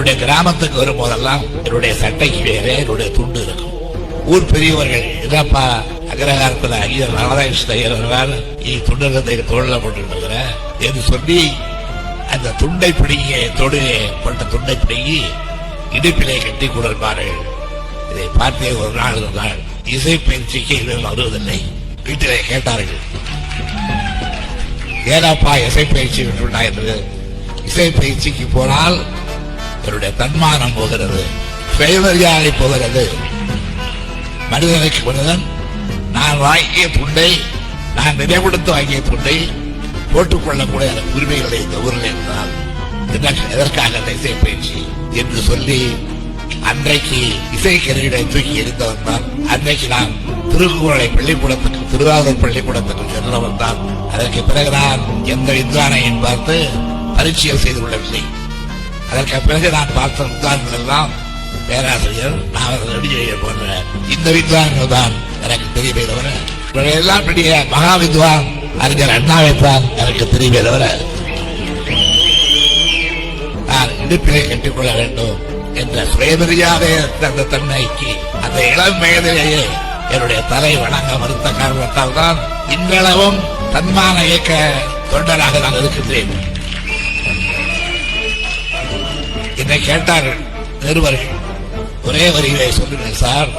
என்னுடைய கிராமத்துக்கு வரும்போதெல்லாம் என்னுடைய சட்டைக்கு வேற என்னுடைய துண்டு இருக்கும். ஊர் பெரியவர்கள் இதப்பா அக்ரஹாரத்தில் ஐயர் நாராயணன் துண்டகத்தை தோழல போட்டு என்று சொல்லி அந்த துண்டை பிடிங்கி தொடுப்பட்ட துண்டை பிடிங்கி இடுப்பிலே கட்டி கொண்டிருப்பார்கள். இதை பார்த்தே ஒரு நாள் இசை பயிற்சிக்கு வருவதில்லை. வீட்டிலே கேட்டார்கள், ஏனாப்பா இசை பயிற்சி விட்டுவிட்டா என்று. இசை பயிற்சிக்கு போனால் என்னுடைய தன்மானம் போகிறது, சுயமரியாதை போகிறது. மனிதனுக்கு மனிதன் நான் வாங்கிய துண்டை, நான் நினைவுபடுத்த வாங்கிய துண்டை போட்டுக்கொள்ளக்கூடிய உரிமைகளை இந்த ஊரில் இருந்தால் எதற்காக இசை பயிற்சி என்று சொல்லி அன்றைக்கு இசைக்கருவிகளை தூக்கி எரிந்தவன் தான். அன்றைக்கு நான் திருக்குறளை பள்ளிக்கூடத்துக்கு, திருவாரூர் பள்ளிக்கூடத்துக்கு சென்றவன் தான். அதற்கு பிறகு நான் எந்த வித்வானையும் பார்த்து பரிச்சயம் செய்து கொள்ளவில்லை. அதற்கு பிறகு நான் பார்த்த வித்வான்கள் எல்லாம் பேராசிரியர், நாவலர் போன்ற இந்த வித்வான்கள் தான் எனக்கு தெரியவே தவிர, எல்லாம் பெரிய மகா வித்வான் அறிஞர் அண்ணாவை தான் எனக்கு தெரியவே தவிர, நான் இடுப்பிலை கட்டிக்கொள்ள வேண்டும் என்ற சுயமரியாதை அந்த தன்மைக்கு அந்த இளம் வயதிலேயே என்னுடைய தலை வணங்க மறுத்த காரணத்தால் தான் இன்றளவும் தன்மான இயக்க தொண்டராக நான் இருக்கின்றேன். என்னை கேட்டார்கள் நிருபர்கள், ஒரே வரிகளை சொல்லுங்கள் சார்,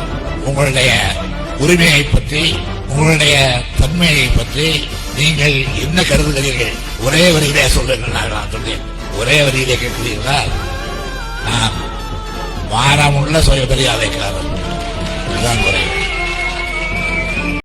உங்களுடைய உரிமையை பற்றி, உங்களுடைய தன்மையை பற்றி நீங்கள் என்ன கருதுகிறீர்கள்? ஒரே வரியிலே சொல்லுங்கள். நான் சொன்னேன், ஒரே வரியிலே கேட்கிறீர்களா? நான் மானமுள்ள சுயமரியாதைக்காரன். இதுதான் முறை.